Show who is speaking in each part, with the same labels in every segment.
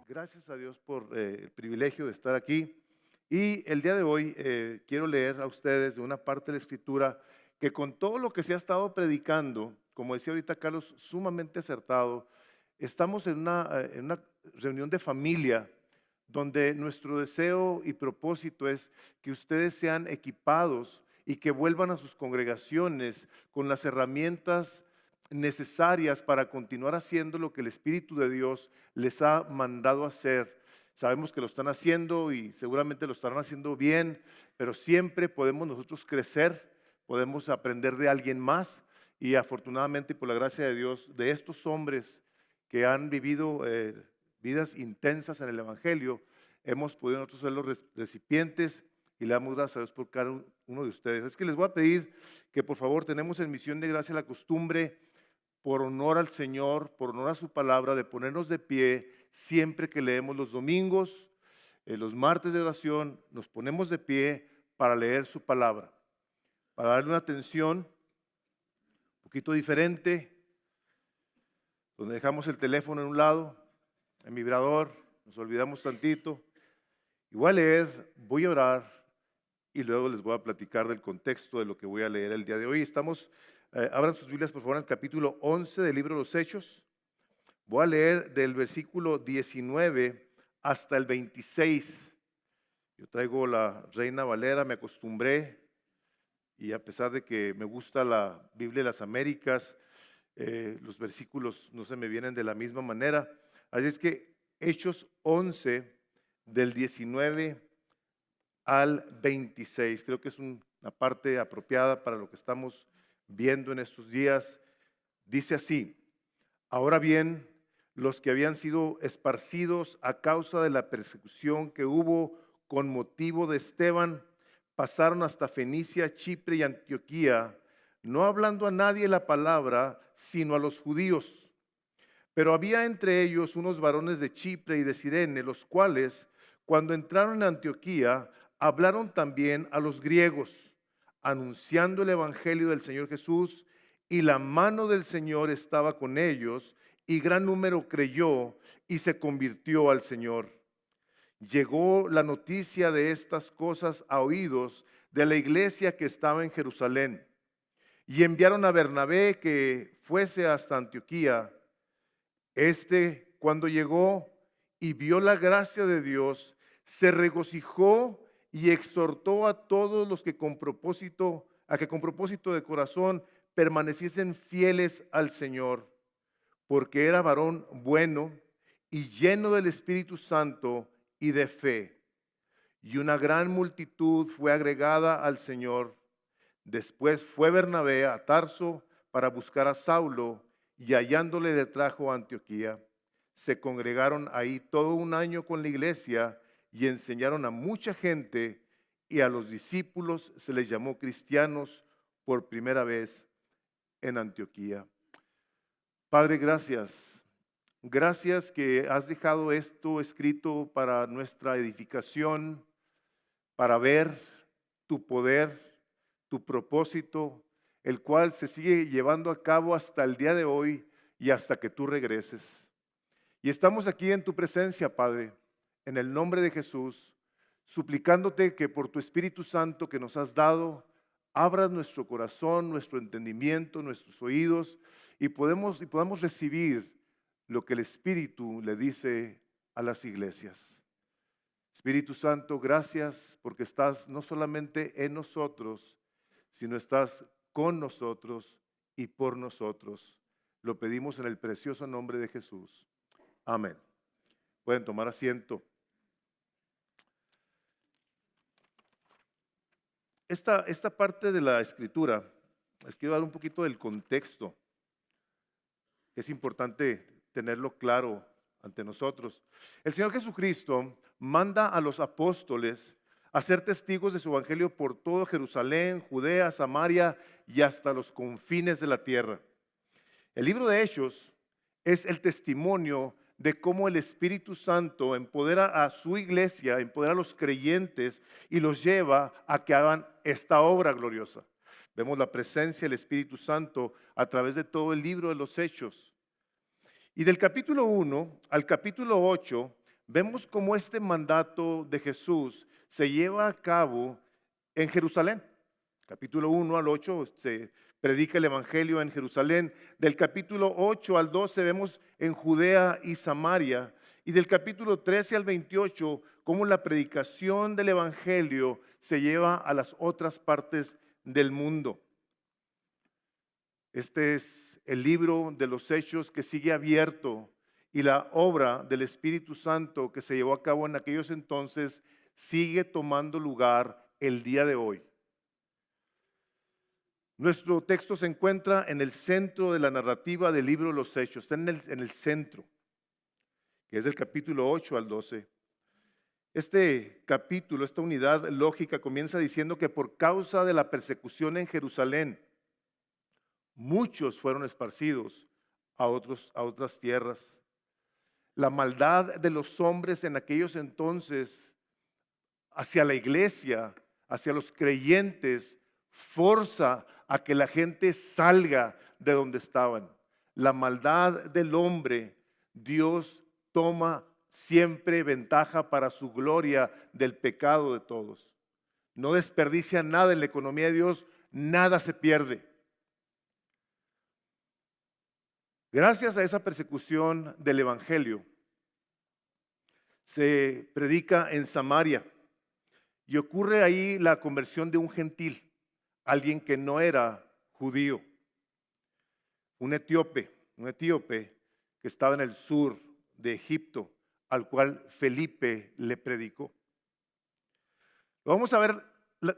Speaker 1: Gracias a Dios por el privilegio de estar aquí. Y el día de hoy quiero leer a ustedes de una parte de la Escritura que con todo lo que se ha estado predicando, como decía ahorita Carlos, sumamente acertado, estamos en una reunión de familia donde nuestro deseo y propósito es que ustedes sean equipados y que vuelvan a sus congregaciones con las herramientas necesarias para continuar haciendo lo que el Espíritu de Dios les ha mandado hacer. Sabemos que lo están haciendo y seguramente lo estarán haciendo bien, pero siempre podemos nosotros crecer, podemos aprender de alguien más y afortunadamente por la gracia de Dios, de estos hombres que han vivido vidas intensas en el Evangelio, hemos podido nosotros ser los recipientes y le damos gracias a Dios por cada uno de ustedes. Es que les voy a pedir que por favor tenemos en Misión de Gracia la costumbre, por honor al Señor, por honor a su palabra, de ponernos de pie siempre que leemos los domingos, los martes de oración, nos ponemos de pie para leer su palabra, para darle una atención un poquito diferente, donde dejamos el teléfono en un lado, el vibrador, nos olvidamos tantito, y voy a leer, voy a orar, y luego les voy a platicar del contexto de lo que voy a leer el día de hoy. Abran sus Biblias por favor en el capítulo 11 del libro de los Hechos. Voy a leer del versículo 19 hasta el 26. Yo traigo la Reina Valera, me acostumbré, y a pesar de que me gusta la Biblia de las Américas, los versículos no se me vienen de la misma manera. Así es que Hechos 11 del 19 al 26, creo que es una parte apropiada para lo que estamos viendo en estos días. Dice así: ahora bien, los que habían sido esparcidos a causa de la persecución que hubo con motivo de Esteban, pasaron hasta Fenicia, Chipre y Antioquía, no hablando a nadie la palabra, sino a los judíos. Pero había entre ellos unos varones de Chipre y de Cirene, los cuales, cuando entraron en Antioquía, hablaron también a los griegos, anunciando el evangelio del Señor Jesús, y la mano del Señor estaba con ellos, y gran número creyó y se convirtió al Señor. Llegó la noticia de estas cosas a oídos de la iglesia que estaba en Jerusalén, y enviaron a Bernabé que fuese hasta Antioquía. Cuando llegó y vio la gracia de Dios, se regocijó y exhortó a todos los que con propósito de corazón permaneciesen fieles al Señor, porque era varón bueno y lleno del Espíritu Santo y de fe. Y una gran multitud fue agregada al Señor. Después fue Bernabé a Tarso para buscar a Saulo, y hallándole le trajo a Antioquía. Se congregaron ahí todo un año con la iglesia y enseñaron a mucha gente, y a los discípulos se les llamó cristianos por primera vez en Antioquía. Padre, gracias. Gracias que has dejado esto escrito para nuestra edificación, para ver tu poder, tu propósito, el cual se sigue llevando a cabo hasta el día de hoy y hasta que tú regreses. Y estamos aquí en tu presencia, Padre, en el nombre de Jesús, suplicándote que por tu Espíritu Santo que nos has dado, abras nuestro corazón, nuestro entendimiento, nuestros oídos, y podamos recibir lo que el Espíritu le dice a las iglesias. Espíritu Santo, gracias porque estás no solamente en nosotros, sino estás con nosotros y por nosotros. Lo pedimos en el precioso nombre de Jesús. Amén. Pueden tomar asiento. Esta parte de la Escritura, les quiero dar un poquito del contexto, que es importante tenerlo claro ante nosotros. El Señor Jesucristo manda a los apóstoles a ser testigos de su evangelio por todo Jerusalén, Judea, Samaria y hasta los confines de la tierra. El libro de Hechos es el testimonio de cómo el Espíritu Santo empodera a su iglesia, empodera a los creyentes y los lleva a que hagan esta obra gloriosa. Vemos la presencia del Espíritu Santo a través de todo el libro de los Hechos. Y del capítulo 1 al capítulo 8 vemos cómo este mandato de Jesús se lleva a cabo en Jerusalén. Capítulo 1 al 8 se predica el Evangelio en Jerusalén. Del capítulo 8 al 12 vemos en Judea y Samaria. Y del capítulo 13 al 28, cómo la predicación del Evangelio se lleva a las otras partes del mundo. Este es el libro de los Hechos que sigue abierto y la obra del Espíritu Santo que se llevó a cabo en aquellos entonces sigue tomando lugar el día de hoy. Nuestro texto se encuentra en el centro de la narrativa del libro de los Hechos, está en el centro, que es del capítulo 8 al 12. Este capítulo, esta unidad lógica comienza diciendo que por causa de la persecución en Jerusalén, muchos fueron esparcidos a otras tierras. La maldad de los hombres en aquellos entonces hacia la iglesia, hacia los creyentes, forza a que la gente salga de donde estaban. La maldad del hombre, Dios toma siempre ventaja para su gloria del pecado de todos. No desperdicia nada en la economía de Dios, nada se pierde. Gracias a esa persecución del Evangelio, se predica en Samaria y ocurre ahí la conversión de un gentil, alguien que no era judío, un etíope que estaba en el sur de Egipto, al cual Felipe le predicó. Vamos a ver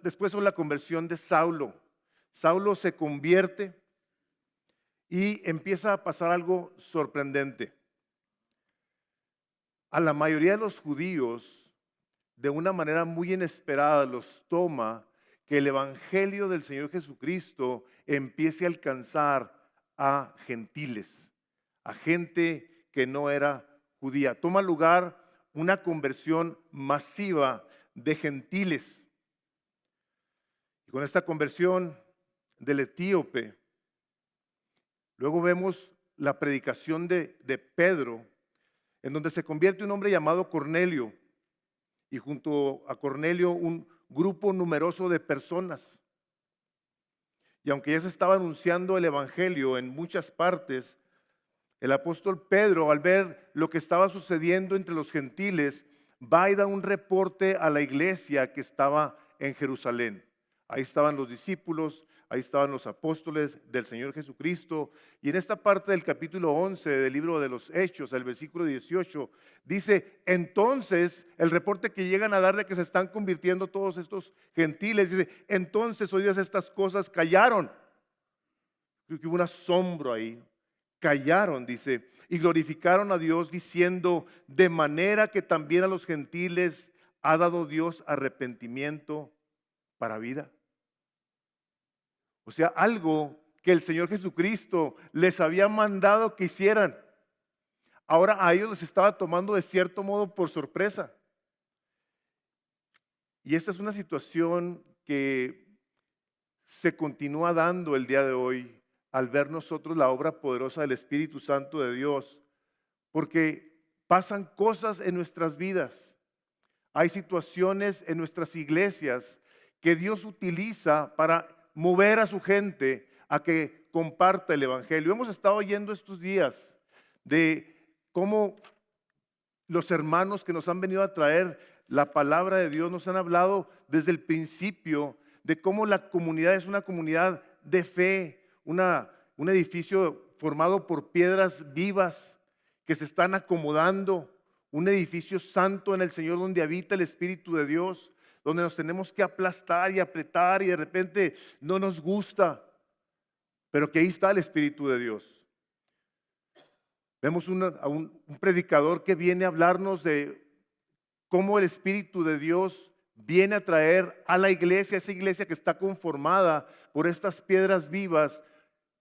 Speaker 1: después sobre la conversión de Saulo. Saulo se convierte y empieza a pasar algo sorprendente. A la mayoría de los judíos, de una manera muy inesperada, los toma que el Evangelio del Señor Jesucristo empiece a alcanzar a gentiles, a gente que no era judía. Toma lugar una conversión masiva de gentiles. Y con esta conversión del etíope, luego vemos la predicación de Pedro, en donde se convierte un hombre llamado Cornelio, y junto a Cornelio un grupo numeroso de personas. Y aunque ya se estaba anunciando el Evangelio en muchas partes, el apóstol Pedro, al ver lo que estaba sucediendo entre los gentiles, va y da un reporte a la iglesia que estaba en Jerusalén. Ahí estaban los discípulos, ahí estaban los apóstoles del Señor Jesucristo. Y en esta parte del capítulo 11 del libro de los Hechos, el versículo 18, dice, entonces, el reporte que llegan a dar de que se están convirtiendo todos estos gentiles, dice, entonces oídas estas cosas, callaron. Creo que hubo un asombro ahí. Callaron, dice, y glorificaron a Dios diciendo, de manera que también a los gentiles ha dado Dios arrepentimiento para vida. O sea, algo que el Señor Jesucristo les había mandado que hicieran, ahora a ellos los estaba tomando de cierto modo por sorpresa. Y esta es una situación que se continúa dando el día de hoy al ver nosotros la obra poderosa del Espíritu Santo de Dios, porque pasan cosas en nuestras vidas. Hay situaciones en nuestras iglesias que Dios utiliza para mover a su gente a que comparta el Evangelio. Hemos estado oyendo estos días de cómo los hermanos que nos han venido a traer la palabra de Dios nos han hablado desde el principio de cómo la comunidad es una comunidad de fe, un edificio formado por piedras vivas que se están acomodando, un edificio santo en el Señor donde habita el Espíritu de Dios, donde nos tenemos que aplastar y apretar y de repente no nos gusta, pero que ahí está el Espíritu de Dios. Vemos a un predicador que viene a hablarnos de cómo el Espíritu de Dios viene a traer a la iglesia, esa iglesia que está conformada por estas piedras vivas,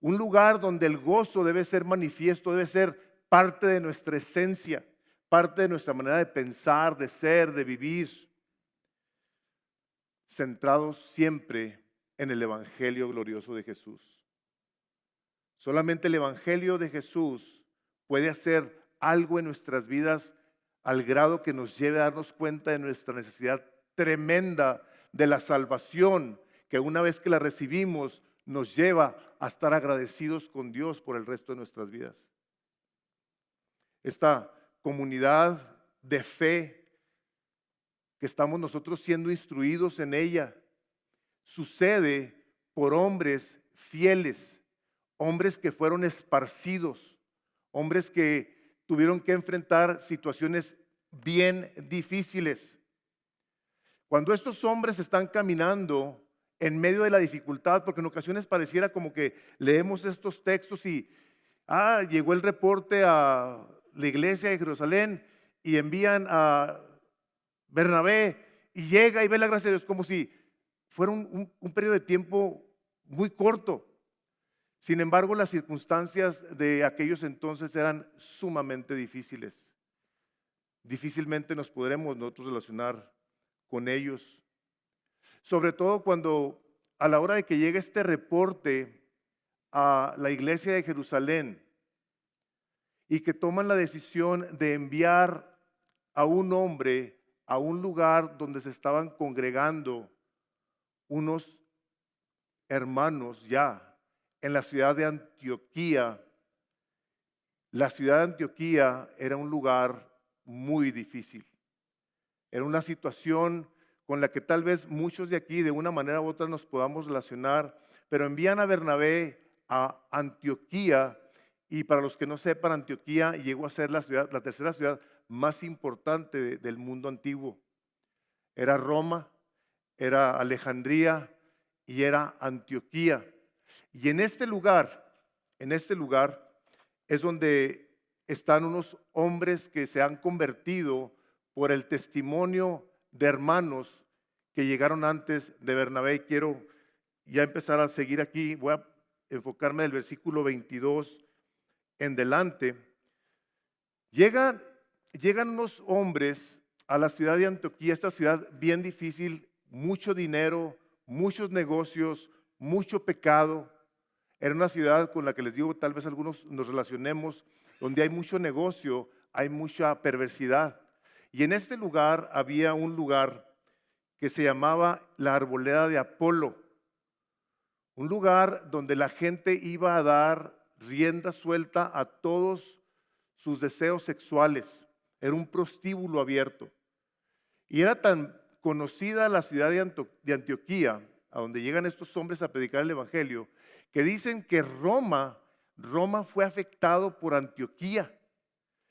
Speaker 1: un lugar donde el gozo debe ser manifiesto, debe ser parte de nuestra esencia, parte de nuestra manera de pensar, de ser, de vivir, centrados siempre en el Evangelio glorioso de Jesús. Solamente el Evangelio de Jesús puede hacer algo en nuestras vidas al grado que nos lleve a darnos cuenta de nuestra necesidad tremenda de la salvación, que una vez que la recibimos nos lleva a estar agradecidos con Dios por el resto de nuestras vidas. Esta comunidad de fe que estamos nosotros siendo instruidos en ella sucede por hombres fieles, hombres que fueron esparcidos, hombres que tuvieron que enfrentar situaciones bien difíciles. Cuando estos hombres están caminando en medio de la dificultad, porque en ocasiones pareciera como que leemos estos textos y llegó el reporte a la iglesia de Jerusalén y envían a Bernabé y llega y ve la gracia de Dios como si fuera un periodo de tiempo muy corto. Sin embargo, las circunstancias de aquellos entonces eran sumamente difíciles. Difícilmente nos podremos nosotros relacionar con ellos. Sobre todo cuando a la hora de que llegue este reporte a la iglesia de Jerusalén y que toman la decisión de enviar a un hombre a un lugar donde se estaban congregando unos hermanos ya en la ciudad de Antioquía. La ciudad de Antioquía era un lugar muy difícil. Era una situación con la que tal vez muchos de aquí de una manera u otra nos podamos relacionar, pero envían a Bernabé a Antioquía y para los que no sepan, Antioquía llegó a ser la tercera ciudad más importante del mundo antiguo. Era Roma, era Alejandría y era Antioquía. Y en este lugar es donde están unos hombres que se han convertido por el testimonio de hermanos que llegaron antes de Bernabé. Y quiero ya empezar a seguir aquí. Voy a enfocarme en el versículo 22 en delante. Llegan unos hombres a la ciudad de Antioquía, esta ciudad bien difícil, mucho dinero, muchos negocios, mucho pecado. Era una ciudad con la que les digo, tal vez algunos nos relacionemos, donde hay mucho negocio, hay mucha perversidad. Y en este lugar había un lugar que se llamaba la Arboleda de Apolo, un lugar donde la gente iba a dar rienda suelta a todos sus deseos sexuales. Era un prostíbulo abierto. Y era tan conocida la ciudad de Antioquía, a donde llegan estos hombres a predicar el evangelio, que dicen que Roma fue afectado por Antioquía.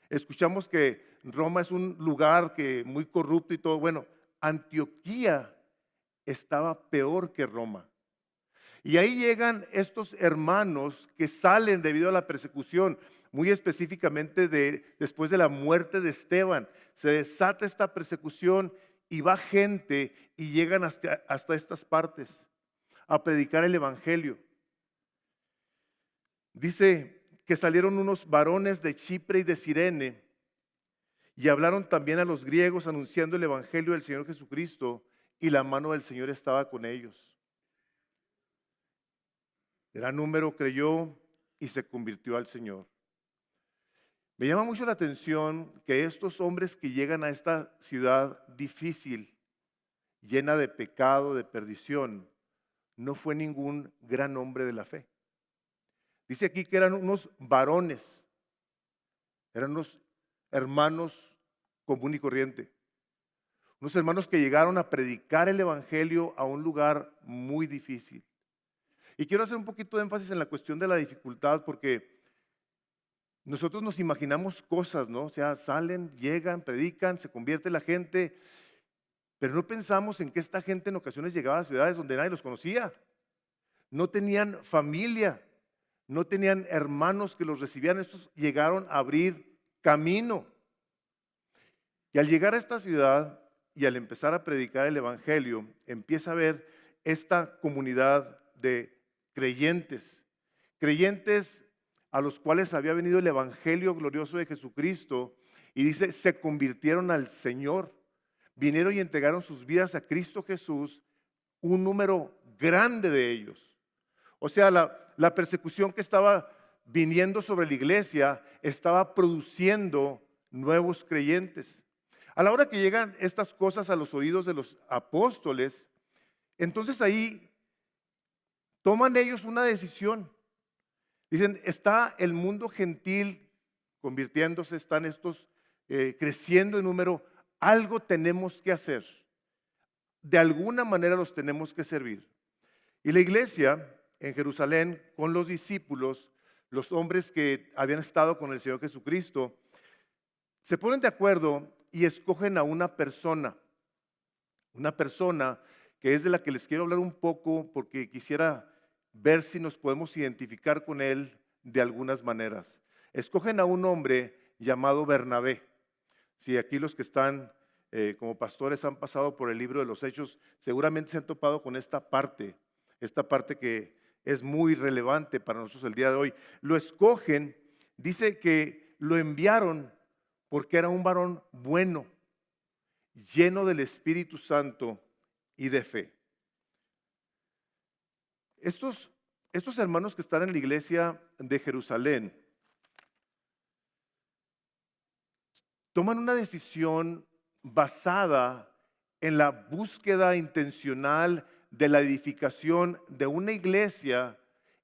Speaker 1: Escuchamos que Roma es un lugar que muy corrupto y todo. Bueno, Antioquía estaba peor que Roma. Y ahí llegan estos hermanos que salen debido a la persecución, muy específicamente después de la muerte de Esteban. Se desata esta persecución y va gente y llegan hasta estas partes a predicar el evangelio. Dice que salieron unos varones de Chipre y de Cirene y hablaron también a los griegos anunciando el evangelio del Señor Jesucristo, y la mano del Señor estaba con ellos. Gran número creyó y se convirtió al Señor. Me llama mucho la atención que estos hombres que llegan a esta ciudad difícil, llena de pecado, de perdición, no fue ningún gran hombre de la fe. Dice aquí que eran unos varones, eran unos hermanos común y corriente. Unos hermanos que llegaron a predicar el evangelio a un lugar muy difícil. Y quiero hacer un poquito de énfasis en la cuestión de la dificultad, porque nosotros nos imaginamos cosas, ¿no? O sea, salen, llegan, predican, se convierte la gente, pero no pensamos en que esta gente en ocasiones llegaba a ciudades donde nadie los conocía. No tenían familia, no tenían hermanos que los recibían. Estos llegaron a abrir camino. Y al llegar a esta ciudad y al empezar a predicar el evangelio, empieza a ver esta comunidad de creyentes a los cuales había venido el evangelio glorioso de Jesucristo, y dice, se convirtieron al Señor, vinieron y entregaron sus vidas a Cristo Jesús, un número grande de ellos. O sea, la persecución que estaba viniendo sobre la iglesia estaba produciendo nuevos creyentes. A la hora que llegan estas cosas a los oídos de los apóstoles, entonces ahí toman ellos una decisión. Dicen, está el mundo gentil convirtiéndose, están estos creciendo en número, algo tenemos que hacer. De alguna manera los tenemos que servir. Y la iglesia en Jerusalén, con los discípulos, los hombres que habían estado con el Señor Jesucristo, se ponen de acuerdo y escogen a una persona que es de la que les quiero hablar un poco porque quisiera ver si nos podemos identificar con él de algunas maneras. Escogen a un hombre llamado Bernabé. Si aquí los que están como pastores han pasado por el libro de los Hechos, seguramente se han topado con esta parte que es muy relevante para nosotros el día de hoy. Lo escogen, dice que lo enviaron porque era un varón bueno, lleno del Espíritu Santo y de fe. Estos hermanos que están en la iglesia de Jerusalén toman una decisión basada en la búsqueda intencional de la edificación de una iglesia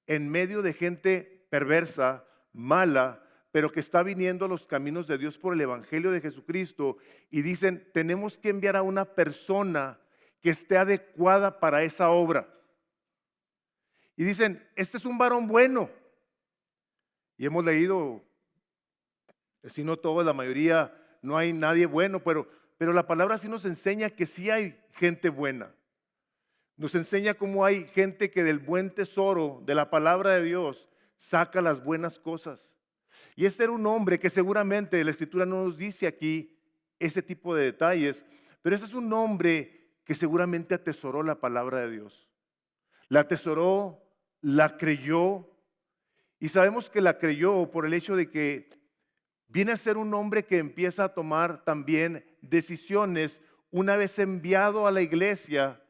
Speaker 1: en medio de gente perversa, mala, pero que está viniendo a los caminos de Dios por el Evangelio de Jesucristo, y dicen, tenemos que enviar a una persona que esté adecuada para esa obra. Y dicen, este es un varón bueno. Y hemos leído, si no todo, la mayoría, no hay nadie bueno, pero la palabra sí nos enseña que sí hay gente buena. Nos enseña cómo hay gente que del buen tesoro de la palabra de Dios saca las buenas cosas. Y este era un hombre que seguramente la Escritura no nos dice aquí ese tipo de detalles, pero ese es un hombre que seguramente atesoró la palabra de Dios. La atesoró, la creyó, y sabemos que la creyó por el hecho de que viene a ser un hombre que empieza a tomar también decisiones una vez enviado a la iglesia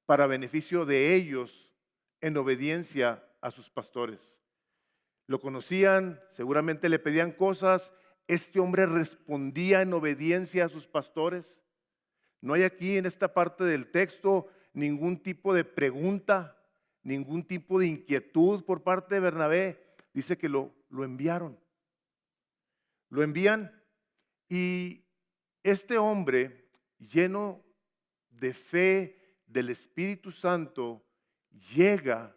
Speaker 1: para beneficio de ellos en obediencia a sus pastores. Lo conocían, seguramente le pedían cosas, este hombre respondía en obediencia a sus pastores. No hay aquí en esta parte del texto ningún tipo de pregunta, ningún tipo de inquietud por parte de Bernabé. Dice que lo enviaron. Lo envían y este hombre lleno de fe del Espíritu Santo llega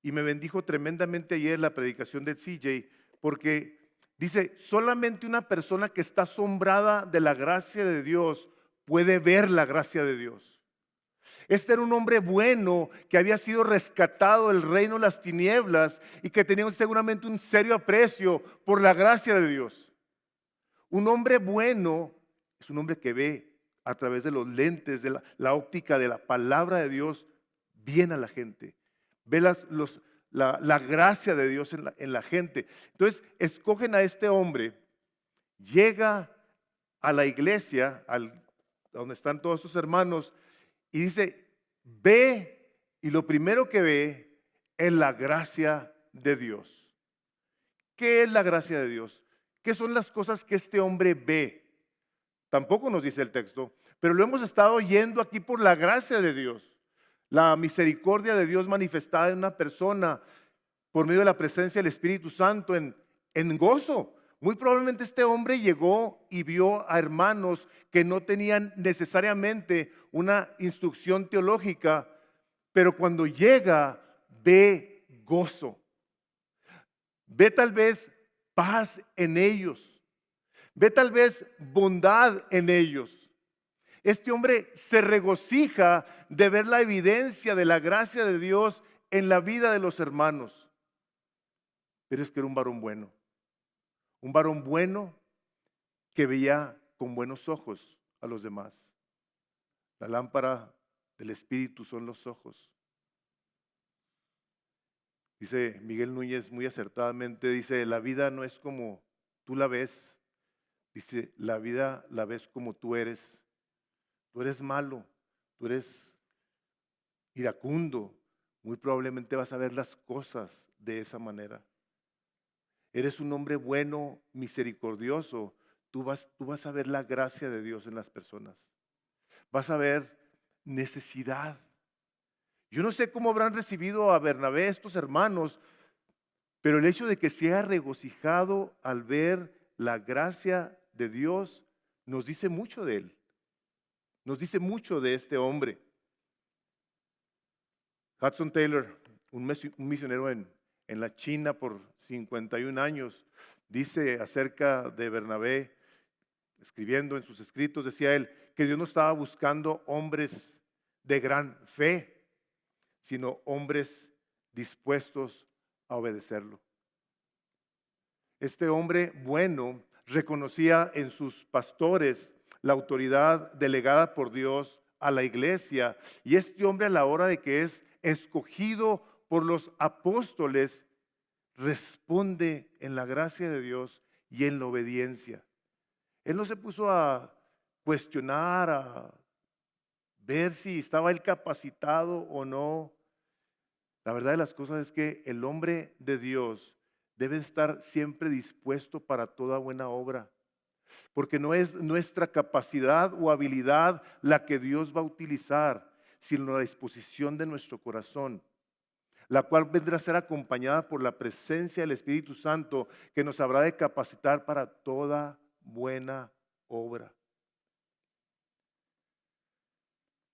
Speaker 1: y me bendijo tremendamente ayer la predicación de CJ porque dice, solamente una persona que está asombrada de la gracia de Dios puede ver la gracia de Dios. Este era un hombre bueno que había sido rescatado del reino de las tinieblas y que tenía seguramente un serio aprecio por la gracia de Dios. Un hombre bueno es un hombre que ve a través de los lentes, de la óptica de la palabra de Dios, bien a la gente. Ve la gracia de Dios en la gente. Entonces, escogen a este hombre, llega a la iglesia, donde están todos sus hermanos, y dice, ve, y lo primero que ve es la gracia de Dios. ¿Qué es la gracia de Dios? ¿Qué son las cosas que este hombre ve? Tampoco nos dice el texto, pero lo hemos estado oyendo aquí por la gracia de Dios. La misericordia de Dios manifestada en una persona por medio de la presencia del Espíritu Santo en gozo. Muy probablemente este hombre llegó y vio a hermanos que no tenían necesariamente una instrucción teológica, pero cuando llega ve gozo. Ve tal vez paz en ellos. Ve tal vez bondad en ellos. Este hombre se regocija de ver la evidencia de la gracia de Dios en la vida de los hermanos. Pero es que era un varón bueno. Un varón bueno que veía con buenos ojos a los demás. La lámpara del Espíritu son los ojos. Dice Miguel Núñez muy acertadamente, dice, la vida no es como tú la ves. Dice, la vida la ves como tú eres. Tú eres malo, tú eres iracundo. Muy probablemente vas a ver las cosas de esa manera. Eres un hombre bueno, misericordioso. tú vas a ver la gracia de Dios en las personas. Vas a ver necesidad. Yo no sé cómo habrán recibido a Bernabé estos hermanos, pero el hecho de que se haya regocijado al ver la gracia de Dios nos dice mucho de él. Nos dice mucho de este hombre. Hudson Taylor, un misionero en la China por 51 años, dice acerca de Bernabé, escribiendo en sus escritos, decía él, que Dios no estaba buscando hombres de gran fe, sino hombres dispuestos a obedecerlo. Este hombre bueno reconocía en sus pastores la autoridad delegada por Dios a la iglesia, y este hombre, a la hora de que es escogido por los apóstoles, responde en la gracia de Dios y en la obediencia. Él no se puso a cuestionar, a ver si estaba él capacitado o no. La verdad de las cosas es que el hombre de Dios debe estar siempre dispuesto para toda buena obra, porque no es nuestra capacidad o habilidad la que Dios va a utilizar, sino la disposición de nuestro corazón, la cual vendrá a ser acompañada por la presencia del Espíritu Santo, que nos habrá de capacitar para toda buena obra.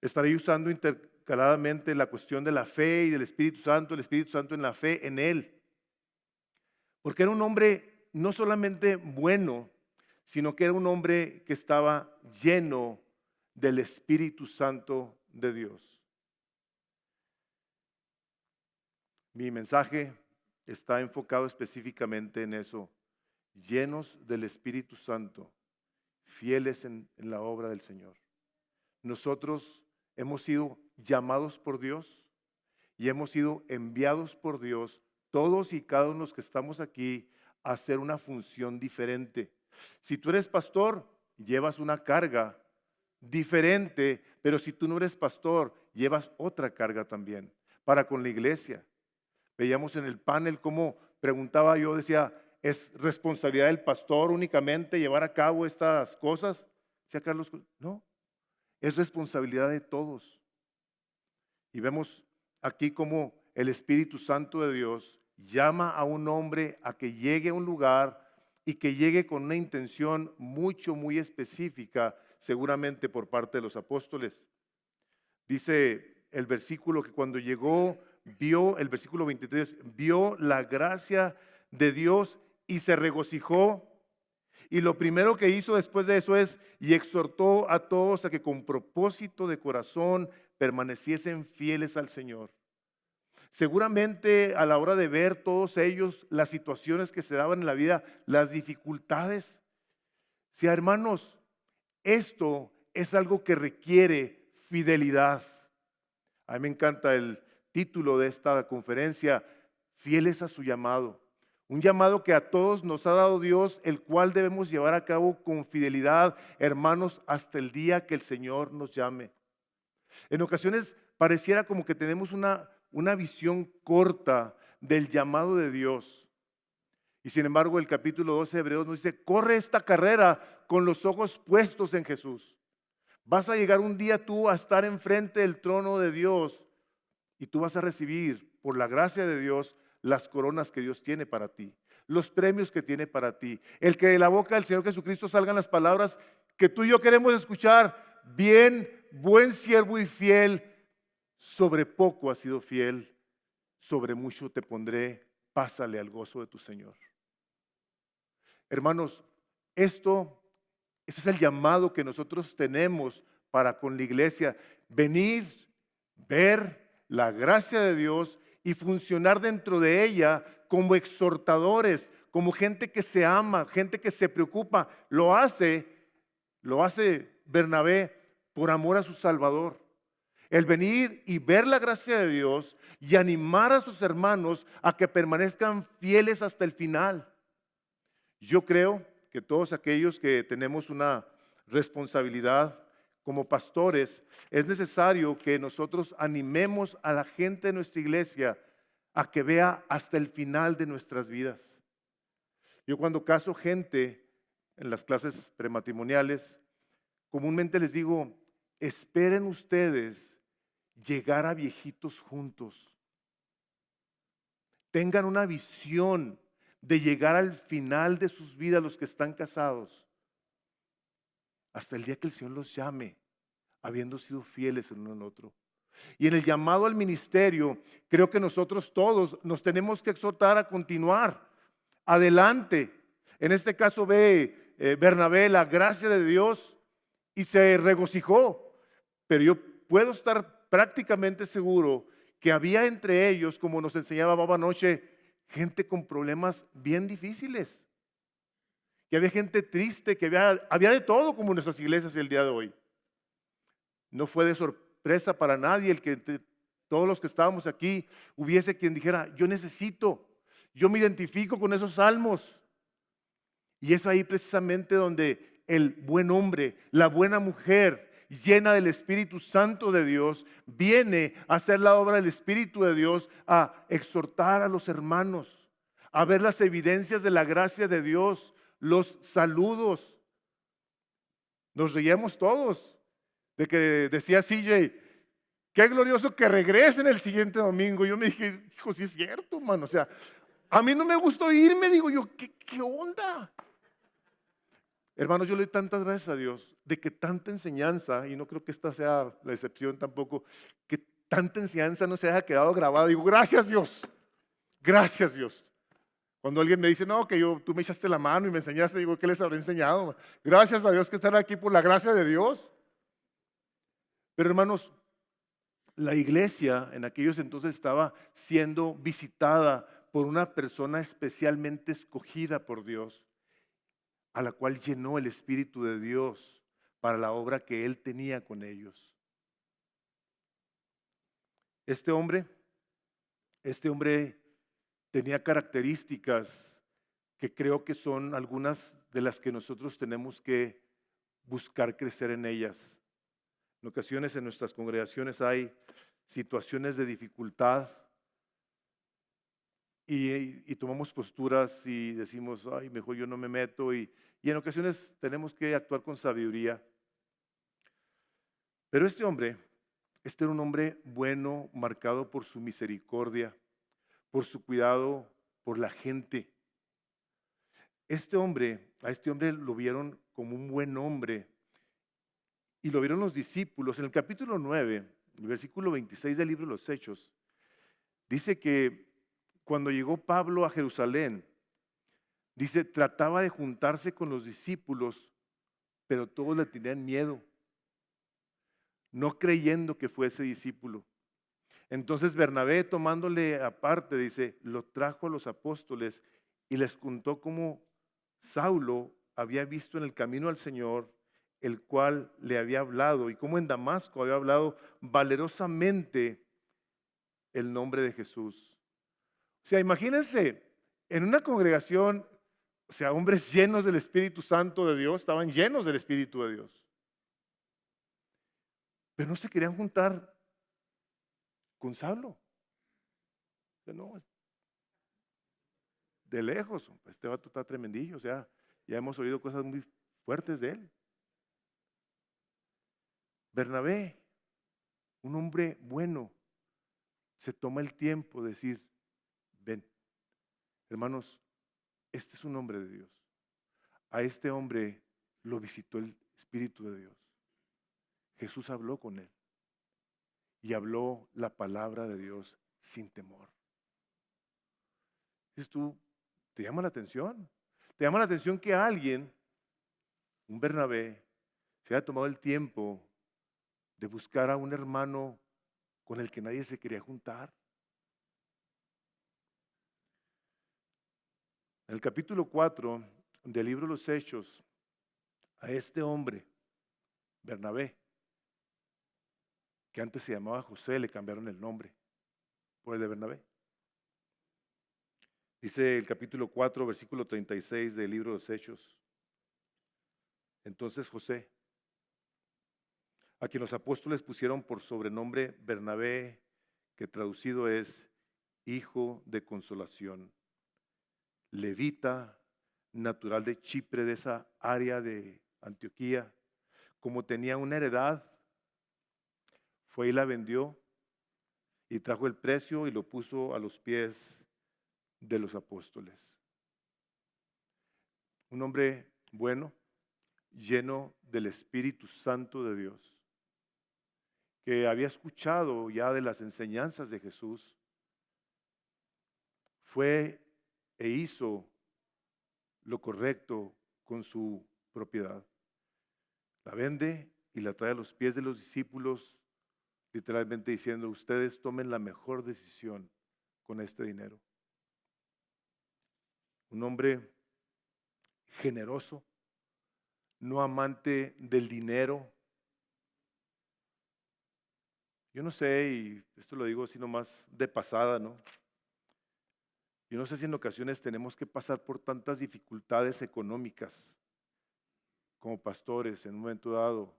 Speaker 1: Estaré usando intercaladamente la cuestión de la fe y del Espíritu Santo, el Espíritu Santo en la fe en él, porque era un hombre no solamente bueno, sino que era un hombre que estaba lleno del Espíritu Santo de Dios. Mi mensaje está enfocado específicamente en eso, llenos del Espíritu Santo, fieles en la obra del Señor. Nosotros hemos sido llamados por Dios y hemos sido enviados por Dios, todos y cada uno de los que estamos aquí, a hacer una función diferente. Si tú eres pastor, llevas una carga diferente, pero si tú no eres pastor, llevas otra carga también para con la iglesia. Veíamos en el panel cómo preguntaba yo, decía, ¿es responsabilidad del pastor únicamente llevar a cabo estas cosas? Decía Carlos, no, es responsabilidad de todos. Y vemos aquí cómo el Espíritu Santo de Dios llama a un hombre a que llegue a un lugar y que llegue con una intención muy específica, seguramente por parte de los apóstoles. Dice el versículo que cuando llegó, vio, el versículo 23, vio la gracia de Dios y se regocijó. Y lo primero que hizo después de eso es, y exhortó a todos a que con propósito de corazón permaneciesen fieles al Señor. Seguramente a la hora de ver todos ellos las situaciones que se daban en la vida, las dificultades. Si hermanos, esto es algo que requiere fidelidad. A mí me encanta el título de esta conferencia, fieles a su llamado. Un llamado que a todos nos ha dado Dios, el cual debemos llevar a cabo con fidelidad, hermanos, hasta el día que el Señor nos llame. En ocasiones pareciera como que tenemos una visión corta del llamado de Dios. Y sin embargo, el capítulo 12 de Hebreos nos dice, corre esta carrera con los ojos puestos en Jesús. Vas a llegar un día tú a estar enfrente del trono de Dios y tú vas a recibir, por la gracia de Dios, las coronas que Dios tiene para ti, los premios que tiene para ti. El que de la boca del Señor Jesucristo salgan las palabras que tú y yo queremos escuchar. Bien, buen siervo y fiel, sobre poco has sido fiel, sobre mucho te pondré, pásale al gozo de tu Señor. Hermanos, ese es el llamado que nosotros tenemos para con la iglesia, venir, ver la gracia de Dios y funcionar dentro de ella como exhortadores, como gente que se ama, gente que se preocupa. Lo hace Bernabé por amor a su Salvador. El venir y ver la gracia de Dios y animar a sus hermanos a que permanezcan fieles hasta el final. Yo creo que todos aquellos que tenemos una responsabilidad como pastores, es necesario que nosotros animemos a la gente de nuestra iglesia a que vea hasta el final de nuestras vidas. Yo cuando caso gente, en las clases prematrimoniales, comúnmente les digo, esperen ustedes llegar a viejitos juntos. Tengan una visión de llegar al final de sus vidas los que están casados, hasta el día que el Señor los llame, habiendo sido fieles el uno al otro. Y en el llamado al ministerio, creo que nosotros todos nos tenemos que exhortar a continuar adelante. En este caso ve Bernabé la gracia de Dios y se regocijó. Pero yo puedo estar prácticamente seguro que había entre ellos, como nos enseñaba Baba Noche, gente con problemas bien difíciles. Que había gente triste, que había de todo como en nuestras iglesias el día de hoy. No fue de sorpresa para nadie el que entre todos los que estábamos aquí hubiese quien dijera, yo necesito, yo me identifico con esos salmos. Y es ahí precisamente donde el buen hombre, la buena mujer llena del Espíritu Santo de Dios, viene a hacer la obra del Espíritu de Dios, a exhortar a los hermanos, a ver las evidencias de la gracia de Dios, los saludos. Nos reíamos todos de que decía CJ, qué glorioso que regresen el siguiente domingo. Yo me dije, hijo, sí es cierto, mano. O sea, a mí no me gustó irme, digo yo, ¿qué onda? Hermanos, yo le doy tantas gracias a Dios de que tanta enseñanza, y no creo que esta sea la excepción tampoco, que tanta enseñanza no se haya quedado grabada. Digo, gracias Dios, gracias Dios. Cuando alguien me dice, no, que tú me echaste la mano y me enseñaste, digo, ¿qué les habré enseñado? Gracias a Dios que están aquí por la gracia de Dios. Pero hermanos, la iglesia en aquellos entonces estaba siendo visitada por una persona especialmente escogida por Dios, a la cual llenó el Espíritu de Dios para la obra que Él tenía con ellos. Este hombre tenía características que creo que son algunas de las que nosotros tenemos que buscar crecer en ellas. En ocasiones en nuestras congregaciones hay situaciones de dificultad y tomamos posturas y decimos, ay, mejor yo no me meto, y en ocasiones tenemos que actuar con sabiduría. Pero este era un hombre bueno, marcado por su misericordia, por su cuidado por la gente. A este hombre lo vieron como un buen hombre y lo vieron los discípulos. En el capítulo 9, el versículo 26 del libro de los Hechos, dice que cuando llegó Pablo a Jerusalén, dice, trataba de juntarse con los discípulos, pero todos le tenían miedo, no creyendo que fuese discípulo. Entonces Bernabé, tomándole aparte, dice, lo trajo a los apóstoles y les contó cómo Saulo había visto en el camino al Señor, el cual le había hablado, y cómo en Damasco había hablado valerosamente el nombre de Jesús. O sea, imagínense, en una congregación, o sea, hombres llenos del Espíritu Santo de Dios, estaban llenos del Espíritu de Dios, pero no se querían juntar con Saulo. O sea, no, de lejos, este vato está tremendillo, o sea, ya hemos oído cosas muy fuertes de él. Bernabé, un hombre bueno, se toma el tiempo de decir, ven, hermanos, este es un hombre de Dios. A este hombre lo visitó el Espíritu de Dios. Jesús habló con él y habló la palabra de Dios sin temor. Dices tú, ¿te llama la atención? ¿Te llama la atención que alguien, un Bernabé, se haya tomado el tiempo de buscar a un hermano con el que nadie se quería juntar? En el capítulo 4 del libro de los Hechos, a este hombre, Bernabé, que antes se llamaba José, le cambiaron el nombre por el de Bernabé. Dice el capítulo 4, versículo 36 del libro de los Hechos. Entonces José, a quien los apóstoles pusieron por sobrenombre Bernabé, que traducido es hijo de consolación, levita, natural de Chipre, de esa área de Antioquía. Como tenía una heredad, fue y la vendió y trajo el precio y lo puso a los pies de los apóstoles. Un hombre bueno, lleno del Espíritu Santo de Dios, que había escuchado ya de las enseñanzas de Jesús, fue e hizo lo correcto con su propiedad. La vende y la trae a los pies de los discípulos, literalmente diciendo: ustedes tomen la mejor decisión con este dinero. Un hombre generoso, no amante del dinero. Yo no sé, y esto lo digo así nomás de pasada, ¿no? Yo no sé si en ocasiones tenemos que pasar por tantas dificultades económicas como pastores en un momento dado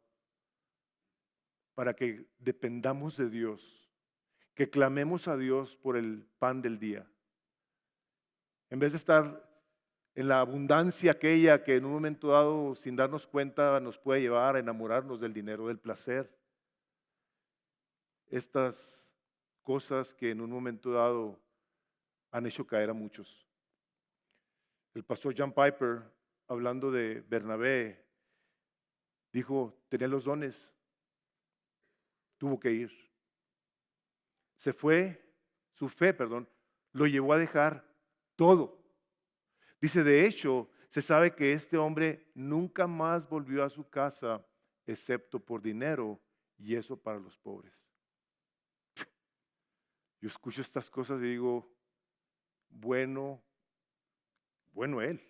Speaker 1: para que dependamos de Dios, que clamemos a Dios por el pan del día. En vez de estar en la abundancia aquella que en un momento dado, sin darnos cuenta, nos puede llevar a enamorarnos del dinero, del placer. Estas cosas que en un momento dado han hecho caer a muchos. El pastor John Piper, hablando de Bernabé, dijo: tenía los dones, tuvo que ir. Se fue, su fe, lo llevó a dejar todo. Dice, de hecho, se sabe que este hombre nunca más volvió a su casa excepto por dinero, y eso para los pobres. Yo escucho estas cosas y digo, bueno él.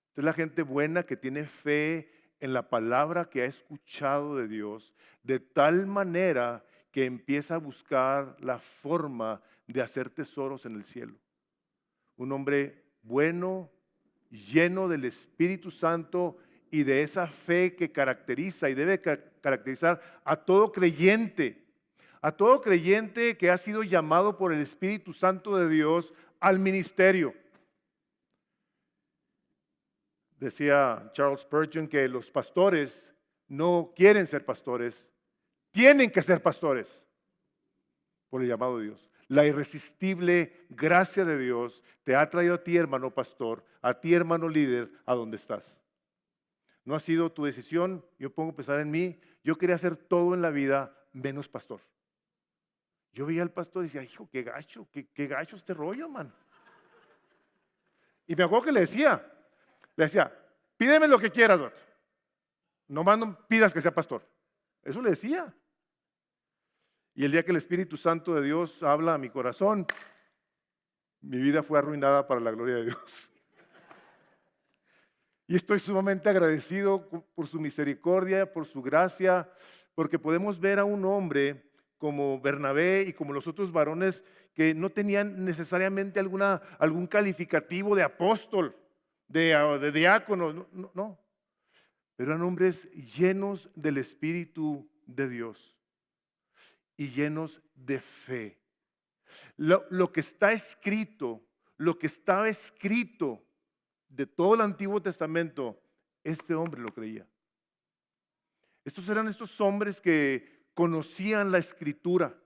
Speaker 1: Esta es la gente buena que tiene fe en la palabra que ha escuchado de Dios, de tal manera que empieza a buscar la forma de hacer tesoros en el cielo. Un hombre bueno, lleno del Espíritu Santo y de esa fe que caracteriza y debe caracterizar a todo creyente que ha sido llamado por el Espíritu Santo de Dios al ministerio. Decía Charles Spurgeon que los pastores no quieren ser pastores, tienen que ser pastores por el llamado de Dios. La irresistible gracia de Dios te ha traído a ti, hermano pastor, a ti, hermano líder, a donde estás. No ha sido tu decisión. Yo pongo a pensar en mí. Yo quería hacer todo en la vida menos pastor. Yo veía al pastor y decía, hijo, qué gacho este rollo, man. Y me acuerdo que le decía, pídeme lo que quieras, vato. Nomás no pidas que sea pastor. Eso le decía. Y el día que el Espíritu Santo de Dios habla a mi corazón, mi vida fue arruinada para la gloria de Dios. Y estoy sumamente agradecido por su misericordia, por su gracia, porque podemos ver a un hombre como Bernabé y como los otros varones que no tenían necesariamente algún calificativo de apóstol, de diácono, no. Pero eran hombres llenos del Espíritu de Dios y llenos de fe. Lo que está escrito, lo que estaba escrito de todo el Antiguo Testamento, este hombre lo creía. Estos eran estos hombres que conocían la Escritura,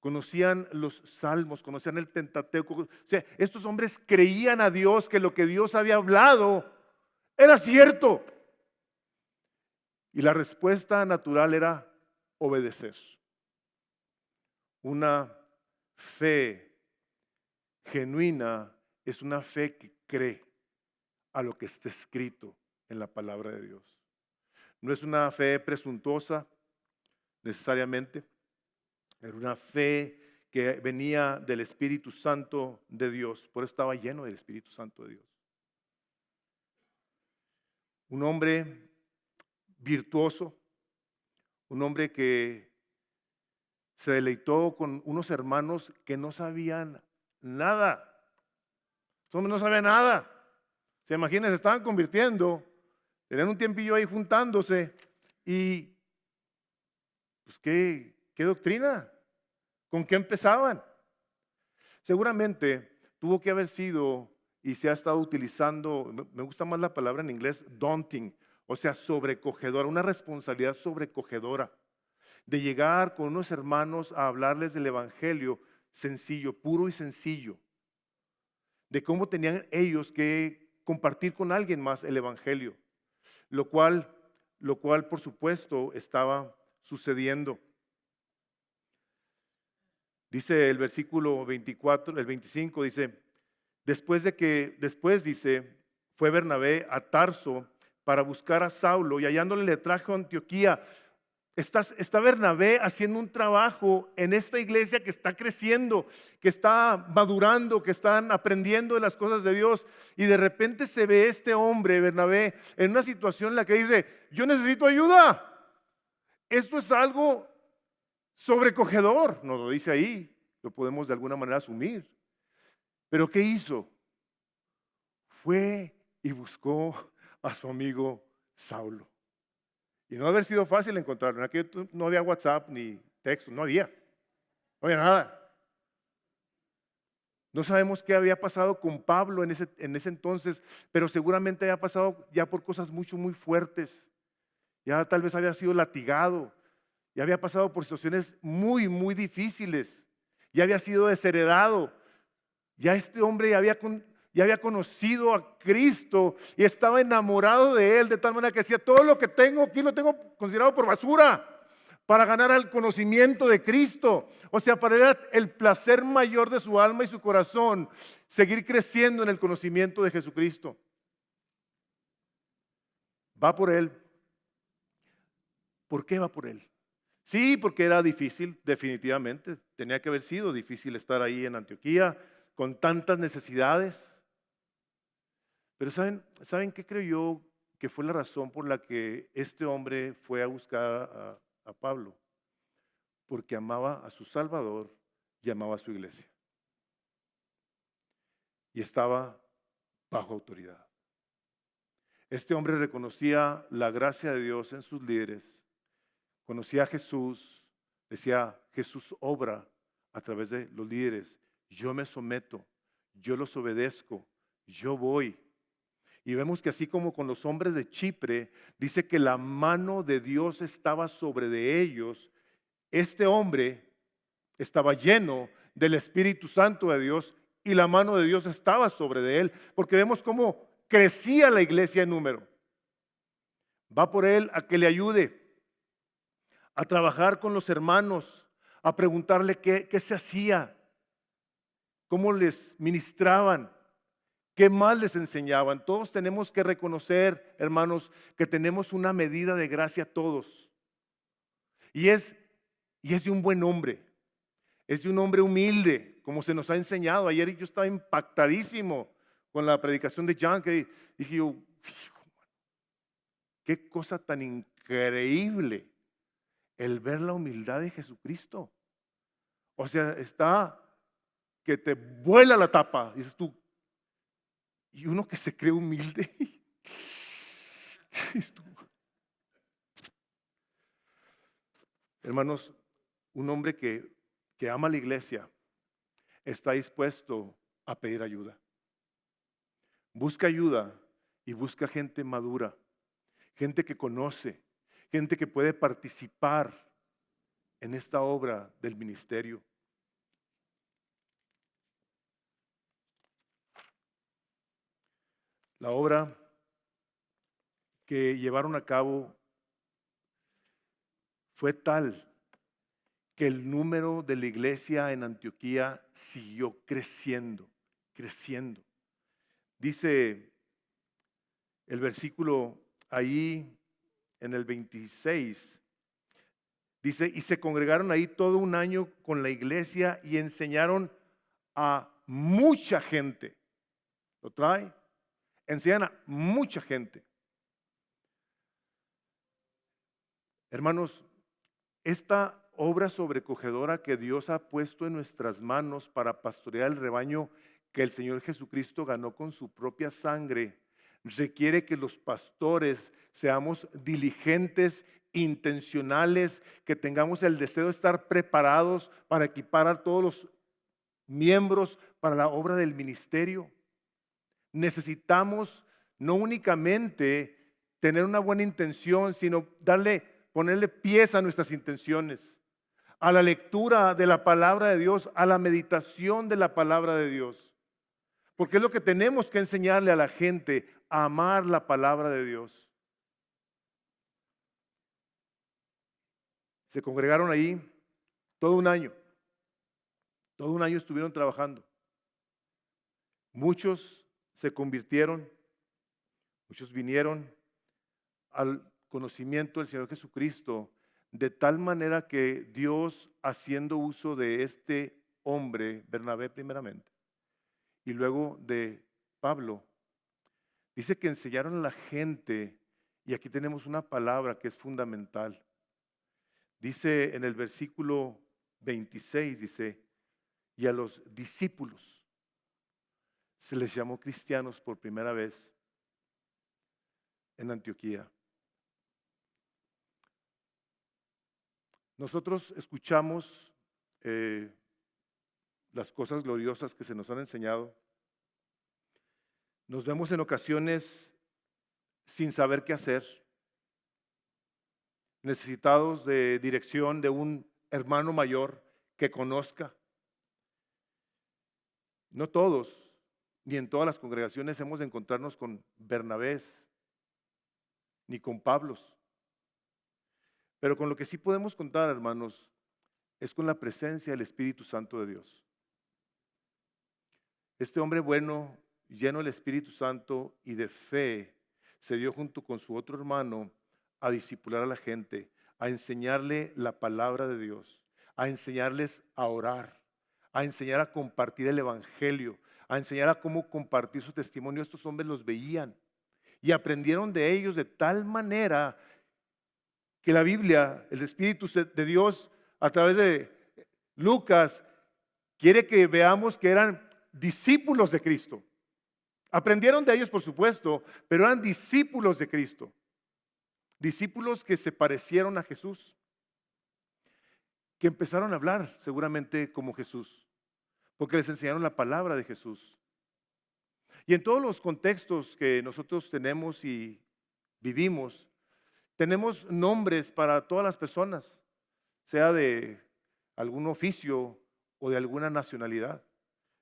Speaker 1: conocían los salmos, conocían el Pentateuco. O sea, estos hombres creían a Dios que lo que Dios había hablado era cierto. Y la respuesta natural era obedecer. Una fe genuina es una fe que cree a lo que está escrito en la palabra de Dios. No es una fe presuntuosa necesariamente, era una fe que venía del Espíritu Santo de Dios, por eso estaba lleno del Espíritu Santo de Dios. Un hombre virtuoso, un hombre que se deleitó con unos hermanos que no sabían nada. Estos hombres no sabían nada. Se imaginan, se estaban convirtiendo, tenían un tiempillo ahí juntándose y pues ¿qué doctrina? ¿Con qué empezaban? Seguramente tuvo que haber sido y se ha estado utilizando, me gusta más la palabra en inglés, daunting, o sea, sobrecogedora, una responsabilidad sobrecogedora de llegar con unos hermanos a hablarles del evangelio sencillo, puro y sencillo, de cómo tenían ellos que compartir con alguien más el evangelio, lo cual, por supuesto estaba sucediendo. Dice el versículo 24, el 25 dice, después dice, fue Bernabé a Tarso para buscar a Saulo y hallándole le trajo a Antioquía. Está Bernabé haciendo un trabajo en esta iglesia que está creciendo, que está madurando, que están aprendiendo de las cosas de Dios. Y de repente se ve este hombre, Bernabé, en una situación en la que dice, yo necesito ayuda. Esto es algo sobrecogedor, nos lo dice ahí, lo podemos de alguna manera asumir. Pero ¿qué hizo? Fue y buscó a su amigo Saulo. Y no haber sido fácil encontrarlo. En aquel no había WhatsApp ni texto, no había nada. No sabemos qué había pasado con Pablo en ese entonces, pero seguramente había pasado ya por cosas muy fuertes. Ya tal vez había sido latigado, ya había pasado por situaciones muy difíciles, ya había sido desheredado, ya este hombre ya había conocido a Cristo y estaba enamorado de Él, de tal manera que decía, todo lo que tengo aquí lo tengo considerado por basura para ganar al conocimiento de Cristo. O sea, para él el placer mayor de su alma y su corazón, seguir creciendo en el conocimiento de Jesucristo. Va por Él. ¿Por qué va por Él? Sí, porque era difícil, definitivamente. Tenía que haber sido difícil estar ahí en Antioquía con tantas necesidades. Pero ¿saben qué creo yo que fue la razón por la que este hombre fue a buscar a Pablo? Porque amaba a su Salvador y amaba a su iglesia. Y estaba bajo autoridad. Este hombre reconocía la gracia de Dios en sus líderes. Conocía a Jesús, decía, Jesús obra a través de los líderes. Yo me someto, yo los obedezco, yo voy. Y vemos que así como con los hombres de Chipre, dice que la mano de Dios estaba sobre de ellos. Este hombre estaba lleno del Espíritu Santo de Dios y la mano de Dios estaba sobre de él, porque vemos cómo crecía la iglesia en número. Va por él a que le ayude, a trabajar con los hermanos, a preguntarle qué se hacía, cómo les ministraban, qué más les enseñaban. Todos tenemos que reconocer, hermanos, que tenemos una medida de gracia todos. Y es de un buen hombre, es de un hombre humilde, como se nos ha enseñado. Ayer yo estaba impactadísimo con la predicación de John, que dije yo, qué cosa tan increíble el ver la humildad de Jesucristo. O sea, está que te vuela la tapa, dices tú, y uno que se cree humilde. Hermanos, un hombre que ama la iglesia está dispuesto a pedir ayuda. Busca ayuda y busca gente madura, gente que conoce, gente que puede participar en esta obra del ministerio. La obra que llevaron a cabo fue tal que el número de la iglesia en Antioquía siguió creciendo. Dice el versículo ahí en el 26, dice, y se congregaron ahí todo un año con la iglesia y enseñaron a mucha gente. ¿Lo trae? Enseñan a mucha gente. Hermanos, esta obra sobrecogedora que Dios ha puesto en nuestras manos para pastorear el rebaño que el Señor Jesucristo ganó con su propia sangre, requiere que los pastores seamos diligentes, intencionales, que tengamos el deseo de estar preparados para equipar a todos los miembros para la obra del ministerio. necesitamos no únicamente tener una buena intención, sino ponerle pies a nuestras intenciones, a la lectura de la palabra de Dios, a la meditación de la palabra de Dios. Porque es lo que tenemos que enseñarle a la gente, a amar la palabra de Dios. Se congregaron ahí todo un año. Todo un año estuvieron trabajando. Muchos se convirtieron, muchos vinieron al conocimiento del Señor Jesucristo, de tal manera que Dios, haciendo uso de este hombre, Bernabé primeramente, y luego de Pablo, dice que enseñaron a la gente, y aquí tenemos una palabra que es fundamental. Dice en el versículo 26, dice, y a los discípulos se les llamó cristianos por primera vez en Antioquía. Nosotros escuchamos las cosas gloriosas que se nos han enseñado. Nos vemos en ocasiones sin saber qué hacer, necesitados de dirección de un hermano mayor que conozca. No todos, ni en todas las congregaciones hemos de encontrarnos con Bernabés, ni con Pablos. Pero con lo que sí podemos contar, hermanos, es con la presencia del Espíritu Santo de Dios. Este hombre bueno, lleno del Espíritu Santo y de fe, se dio junto con su otro hermano a discipular a la gente, a enseñarle la palabra de Dios, a enseñarles a orar, a enseñar a compartir el Evangelio, a enseñar a cómo compartir su testimonio. Estos hombres los veían y aprendieron de ellos de tal manera que la Biblia, el Espíritu de Dios, a través de Lucas, quiere que veamos que eran discípulos de Cristo. Aprendieron de ellos, por supuesto, pero eran discípulos de Cristo. Discípulos que se parecieron a Jesús, que empezaron a hablar seguramente como Jesús, porque les enseñaron la palabra de Jesús. Y en todos los contextos que nosotros tenemos y vivimos, tenemos nombres para todas las personas, sea de algún oficio o de alguna nacionalidad.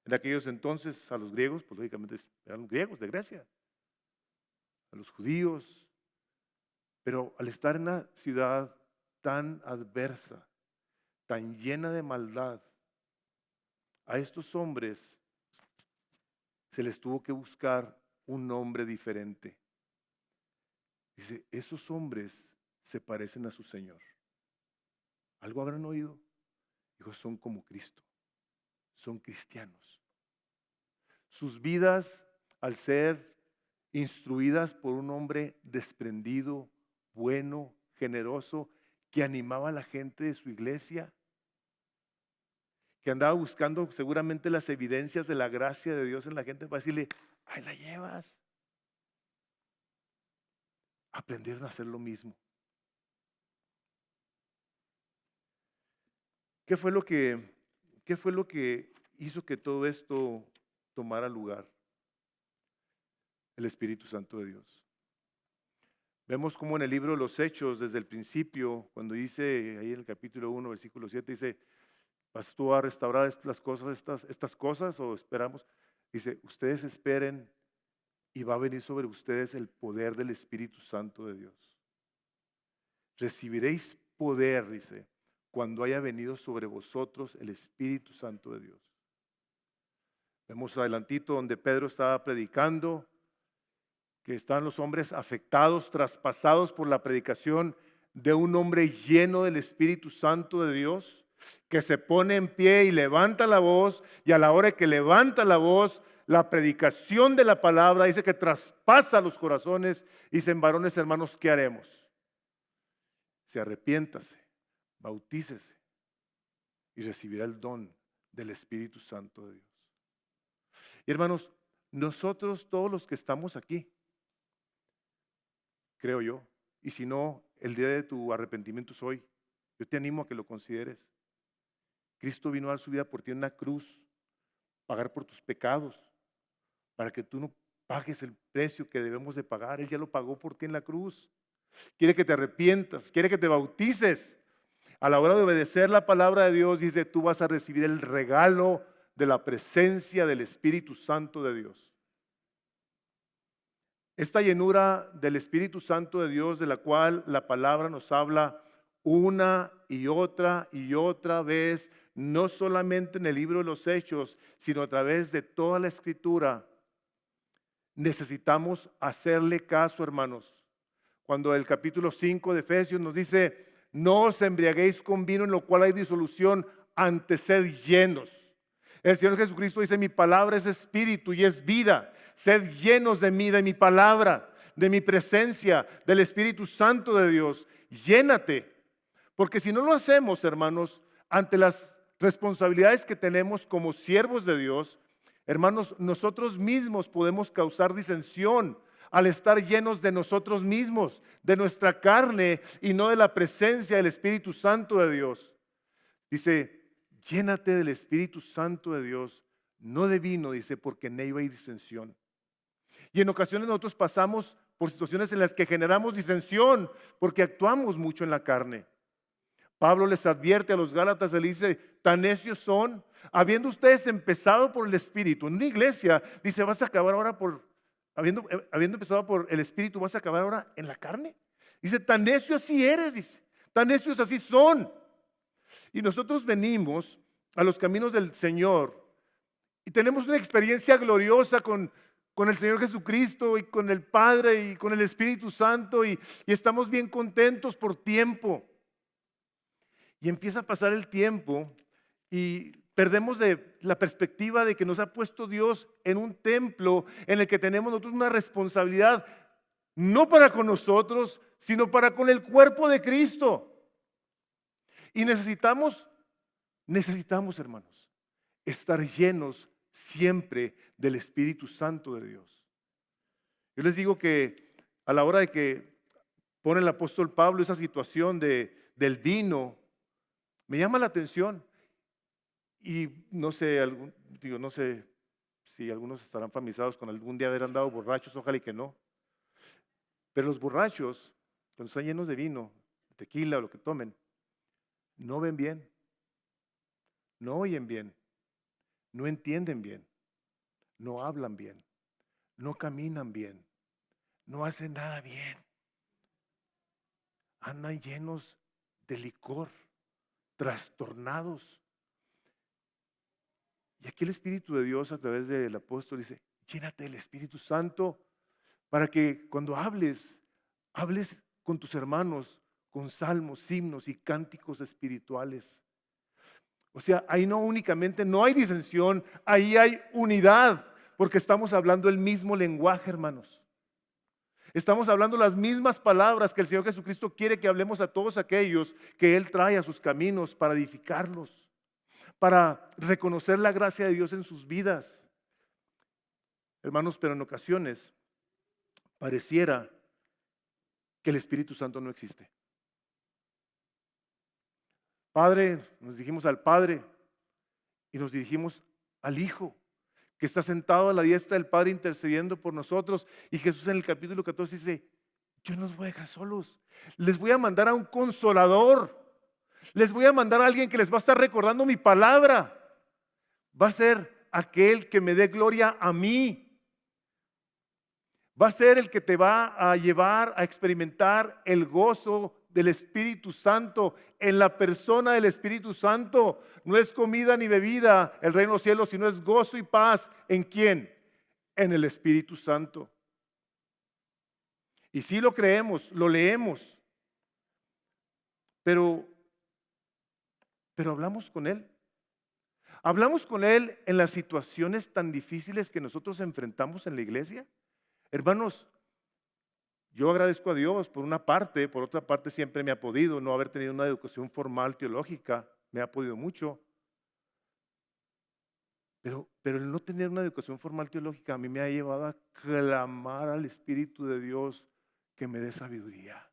Speaker 1: En aquellos entonces a los griegos, pues lógicamente eran los griegos de Grecia, a los judíos, pero al estar en una ciudad tan adversa, tan llena de maldad, a estos hombres se les tuvo que buscar un nombre diferente. Dice, esos hombres se parecen a su Señor. ¿Algo habrán oído? Dijo, son como Cristo, son cristianos. Sus vidas, al ser instruidas por un hombre desprendido, bueno, generoso, que animaba a la gente de su iglesia, que andaba buscando seguramente las evidencias de la gracia de Dios en la gente para decirle, ahí la llevas. Aprendieron a hacer lo mismo. ¿Qué fue lo que hizo que todo esto tomara lugar? El Espíritu Santo de Dios. Vemos como en el libro de los Hechos, desde el principio, cuando dice, ahí en el capítulo 1, versículo 7, dice, ¿vas tú a restaurar estas cosas o esperamos? Dice, ustedes esperen y va a venir sobre ustedes el poder del Espíritu Santo de Dios. Recibiréis poder, dice, cuando haya venido sobre vosotros el Espíritu Santo de Dios. Vemos adelantito donde Pedro estaba predicando, que están los hombres afectados, traspasados por la predicación de un hombre lleno del Espíritu Santo de Dios, que se pone en pie y levanta la voz, y a la hora que levanta la voz, la predicación de la palabra dice que traspasa los corazones. Y dicen, varones hermanos, ¿qué haremos? Se arrepiéntase, bautícese y recibirá el don del Espíritu Santo de Dios. Y hermanos, nosotros todos los que estamos aquí, creo yo, y si no, el día de tu arrepentimiento es hoy, yo te animo a que lo consideres. Cristo vino a dar su vida por ti en una cruz, pagar por tus pecados, para que tú no pagues el precio que debemos de pagar. Él ya lo pagó por ti en la cruz. Quiere que te arrepientas, quiere que te bautices. A la hora de obedecer la palabra de Dios, dice, tú vas a recibir el regalo de la presencia del Espíritu Santo de Dios. Esta llenura del Espíritu Santo de Dios, de la cual la palabra nos habla una y otra vez, no solamente en el libro de los Hechos, sino a través de toda la Escritura, necesitamos hacerle caso, hermanos. Cuando el capítulo 5 de Efesios nos dice, no os embriaguéis con vino en lo cual hay disolución, antes sed llenos. El Señor Jesucristo dice, mi palabra es espíritu y es vida. Sed llenos de mí, de mi palabra, de mi presencia, del Espíritu Santo de Dios. Llénate. Porque si no lo hacemos, hermanos, ante las responsabilidades que tenemos como siervos de Dios, hermanos, nosotros mismos podemos causar disensión al estar llenos de nosotros mismos, de nuestra carne y no de la presencia del Espíritu Santo de Dios. Dice, llénate del Espíritu Santo de Dios, no de vino, dice, porque en ello hay disensión. Y en ocasiones nosotros pasamos por situaciones en las que generamos disensión porque actuamos mucho en la carne. Pablo les advierte a los Gálatas, le dice, tan necios son, habiendo ustedes empezado por el Espíritu. En una iglesia dice, vas a acabar ahora habiendo empezado por el Espíritu, vas a acabar ahora en la carne. Dice, tan necio así eres, dice, tan necios así son. Y nosotros venimos a los caminos del Señor y tenemos una experiencia gloriosa con el Señor Jesucristo y con el Padre y con el Espíritu Santo y estamos bien contentos por tiempo. Y empieza a pasar el tiempo y perdemos de la perspectiva de que nos ha puesto Dios en un templo en el que tenemos nosotros una responsabilidad, no para con nosotros, sino para con el cuerpo de Cristo. Y necesitamos, hermanos, estar llenos siempre del Espíritu Santo de Dios. Yo les digo que a la hora de que pone el apóstol Pablo esa situación del vino, me llama la atención. Y no sé, no sé si algunos estarán familiarizados con algún día haber andado borrachos, ojalá y que no. Pero los borrachos, cuando están llenos de vino, tequila o lo que tomen, no ven bien, no oyen bien, no entienden bien, no hablan bien, no caminan bien, no hacen nada bien. Andan llenos de licor, trastornados. Y aquí el Espíritu de Dios a través del apóstol dice, llénate del Espíritu Santo para que cuando hables con tus hermanos, con salmos, himnos y cánticos espirituales. O sea, ahí no únicamente, no hay disensión, ahí hay unidad, porque estamos hablando el mismo lenguaje, hermanos. Estamos hablando las mismas palabras que el Señor Jesucristo quiere que hablemos a todos aquellos que Él trae a sus caminos para edificarlos, para reconocer la gracia de Dios en sus vidas. Hermanos, pero en ocasiones pareciera que el Espíritu Santo no existe. Padre, nos dirigimos al Padre y nos dirigimos al Hijo, que está sentado a la diestra del Padre intercediendo por nosotros. Y Jesús en el capítulo 14 dice, yo no los voy a dejar solos, les voy a mandar a un consolador, les voy a mandar a alguien que les va a estar recordando mi palabra. Va a ser aquel que me dé gloria a mí. Va a ser el que te va a llevar a experimentar el gozo del Espíritu Santo en la persona del Espíritu Santo. No es comida ni bebida el reino de los cielos, sino es gozo y paz. ¿En quién? En el Espíritu Santo. Y sí lo creemos, lo leemos, pero hablamos con Él. Hablamos con Él en las situaciones tan difíciles que nosotros enfrentamos en la iglesia. Hermanos, yo agradezco a Dios por una parte, por otra parte siempre me ha podido no haber tenido una educación formal teológica, me ha podido mucho. Pero el no tener una educación formal teológica a mí me ha llevado a clamar al Espíritu de Dios que me dé sabiduría.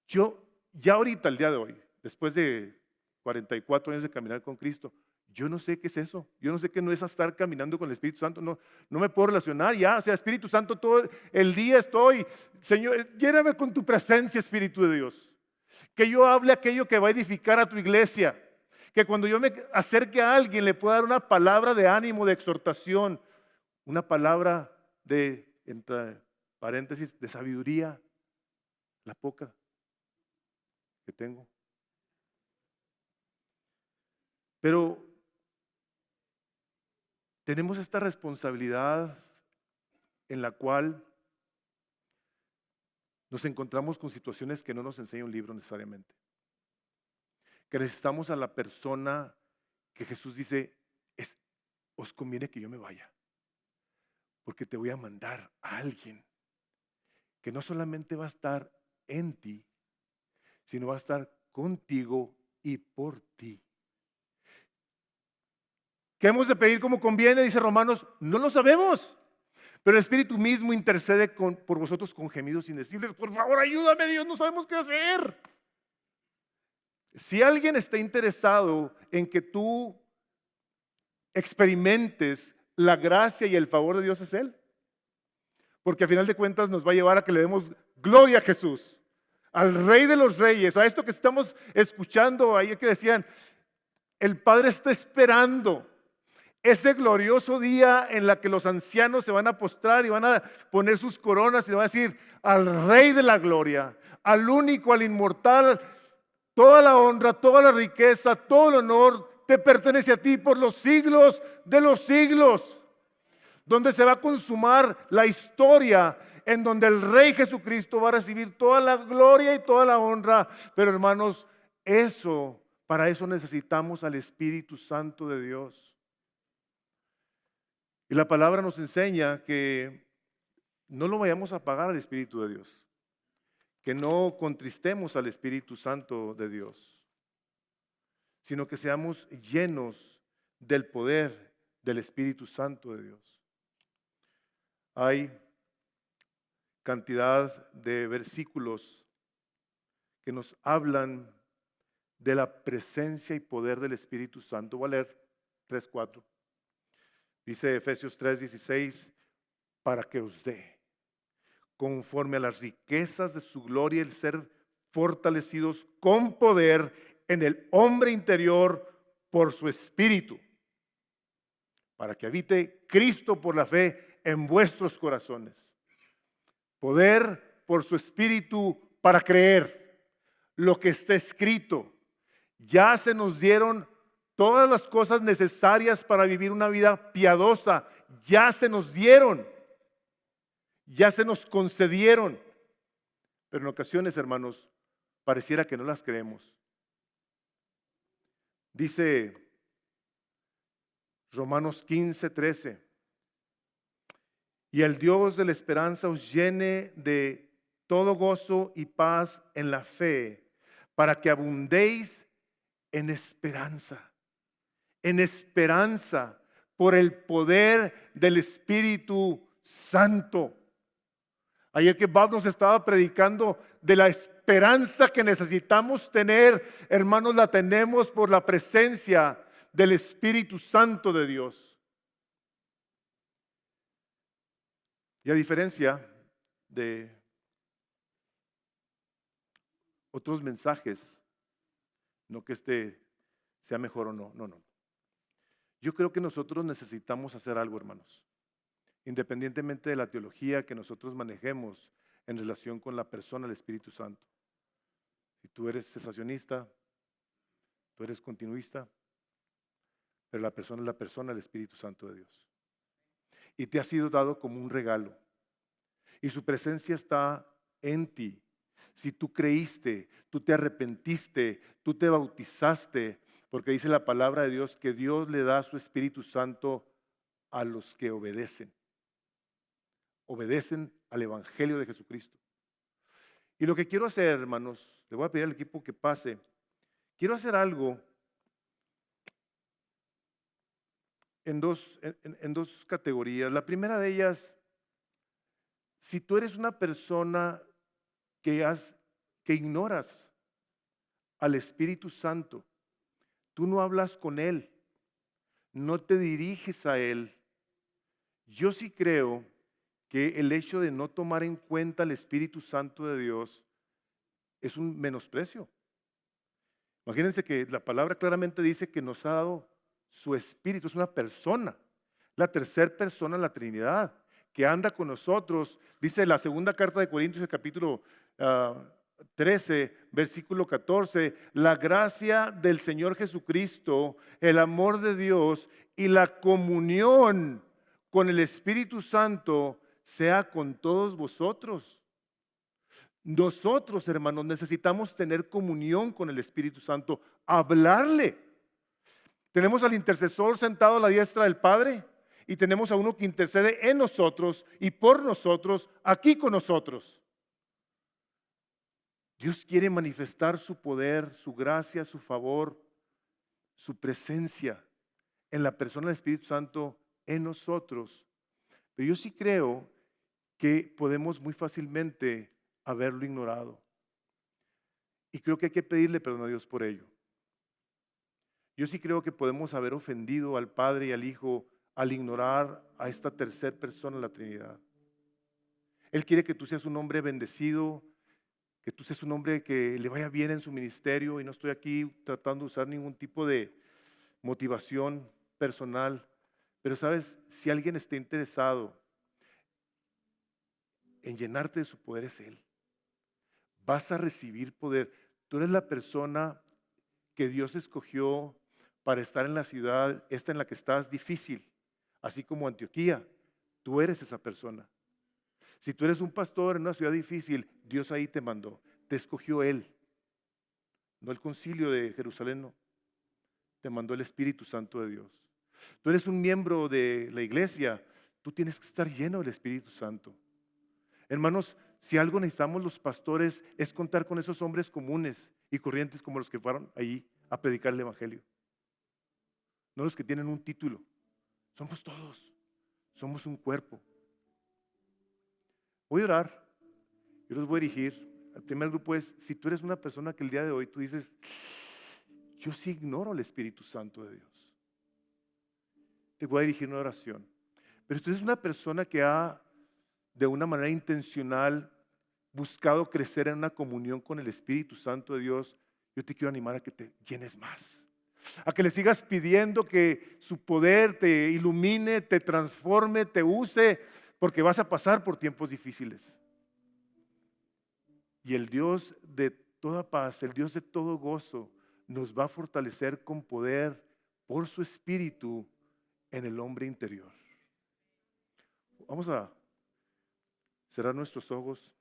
Speaker 1: Yo, ya ahorita, el día de hoy, después de 44 años de caminar con Cristo, Yo no sé qué es eso. Yo no sé qué no es estar caminando con el Espíritu Santo. No, no me puedo relacionar ya. O sea, Espíritu Santo, todo el día estoy. Señor, lléname con tu presencia, Espíritu de Dios. Que yo hable aquello que va a edificar a tu iglesia. Que cuando yo me acerque a alguien le pueda dar una palabra de ánimo, de exhortación. Una palabra de, entre paréntesis, de sabiduría. La poca que tengo. Pero tenemos esta responsabilidad en la cual nos encontramos con situaciones que no nos enseña un libro necesariamente. Que necesitamos a la persona que Jesús dice, os conviene que yo me vaya, porque te voy a mandar a alguien que no solamente va a estar en ti, sino va a estar contigo y por ti. ¿Qué hemos de pedir como conviene? Dice Romanos, no lo sabemos. Pero el Espíritu mismo intercede por vosotros con gemidos indecibles. Por favor, ayúdame, Dios, no sabemos qué hacer. Si alguien está interesado en que tú experimentes la gracia y el favor de Dios, es Él. Porque a final de cuentas nos va a llevar a que le demos gloria a Jesús, al Rey de los Reyes, a esto que estamos escuchando ahí que decían, el Padre está esperando ese glorioso día en la que los ancianos se van a postrar y van a poner sus coronas y van a decir al Rey de la gloria, al único, al inmortal, toda la honra, toda la riqueza, todo el honor te pertenece a ti por los siglos de los siglos, donde se va a consumar la historia en donde el Rey Jesucristo va a recibir toda la gloria y toda la honra. Pero hermanos, para eso necesitamos al Espíritu Santo de Dios. Y la palabra nos enseña que no lo vayamos a pagar al Espíritu de Dios, que no contristemos al Espíritu Santo de Dios, sino que seamos llenos del poder del Espíritu Santo de Dios. Hay cantidad de versículos que nos hablan de la presencia y poder del Espíritu Santo. Voy a leer 3, 4. Dice Efesios 3:16, para que os dé, conforme a las riquezas de su gloria, el ser fortalecidos con poder en el hombre interior por su Espíritu, para que habite Cristo por la fe en vuestros corazones. Poder por su Espíritu para creer lo que está escrito. Ya se nos dieron todas las cosas necesarias para vivir una vida piadosa. Ya se nos dieron. Ya se nos concedieron. Pero en ocasiones, hermanos, pareciera que no las creemos. Dice Romanos 15:13. Y el Dios de la esperanza os llene de todo gozo y paz en la fe, para que abundéis en esperanza. En esperanza por el poder del Espíritu Santo. Ayer que Bob nos estaba predicando de la esperanza que necesitamos tener, hermanos, la tenemos por la presencia del Espíritu Santo de Dios. Y a diferencia de otros mensajes, no que este sea mejor o no, no. Yo creo que nosotros necesitamos hacer algo, hermanos, independientemente de la teología que nosotros manejemos en relación con la persona del Espíritu Santo. Si tú eres cesacionista, tú eres continuista, pero la persona es la persona del Espíritu Santo de Dios. Y te ha sido dado como un regalo. Y su presencia está en ti. Si tú creíste, tú te arrepentiste, tú te bautizaste, porque dice la palabra de Dios que Dios le da su Espíritu Santo a los que obedecen. Obedecen al Evangelio de Jesucristo. Y lo que quiero hacer, hermanos, le voy a pedir al equipo que pase. Quiero hacer algo en dos categorías. La primera de ellas, si tú eres una persona que ignoras al Espíritu Santo, tú no hablas con Él, no te diriges a Él. Yo sí creo que el hecho de no tomar en cuenta el Espíritu Santo de Dios es un menosprecio. Imagínense que la palabra claramente dice que nos ha dado su Espíritu, es una persona, la tercera persona de la Trinidad, que anda con nosotros. Dice la segunda carta de Corintios, el capítulo 13, versículo 14, la gracia del Señor Jesucristo, el amor de Dios y la comunión con el Espíritu Santo sea con todos vosotros. Nosotros, hermanos, necesitamos tener comunión con el Espíritu Santo, hablarle. Tenemos al intercesor sentado a la diestra del Padre y tenemos a uno que intercede en nosotros y por nosotros, aquí con nosotros. Dios quiere manifestar su poder, su gracia, su favor, su presencia en la persona del Espíritu Santo en nosotros. Pero yo sí creo que podemos muy fácilmente haberlo ignorado. Y creo que hay que pedirle perdón a Dios por ello. Yo sí creo que podemos haber ofendido al Padre y al Hijo al ignorar a esta tercera persona de la Trinidad. Él quiere que tú seas un hombre bendecido, que tú seas un hombre que le vaya bien en su ministerio, y no estoy aquí tratando de usar ningún tipo de motivación personal, pero sabes, si alguien está interesado en llenarte de su poder es Él. Vas a recibir poder. Tú eres la persona que Dios escogió para estar en la ciudad esta en la que estás difícil, así como Antioquía. Tú eres esa persona. Si tú eres un pastor en una ciudad difícil, Dios ahí te mandó, te escogió Él, no el concilio de Jerusalén, no. Te mandó el Espíritu Santo de Dios. Tú eres un miembro de la iglesia, tú tienes que estar lleno del Espíritu Santo. Hermanos, si algo necesitamos los pastores es contar con esos hombres comunes y corrientes como los que fueron ahí a predicar el Evangelio. No los que tienen un título. Somos todos. Somos un cuerpo. Voy a orar. Yo los voy a dirigir. El primer grupo es, si tú eres una persona que el día de hoy tú dices, yo sí ignoro el Espíritu Santo de Dios, te voy a dirigir una oración. Pero si tú eres una persona que ha de una manera intencional buscado crecer en una comunión con el Espíritu Santo de Dios, yo te quiero animar a que te llenes más, a que le sigas pidiendo que su poder te ilumine, te transforme, te use, porque vas a pasar por tiempos difíciles. Y el Dios de toda paz, el Dios de todo gozo, nos va a fortalecer con poder por su Espíritu en el hombre interior. Vamos a cerrar nuestros ojos.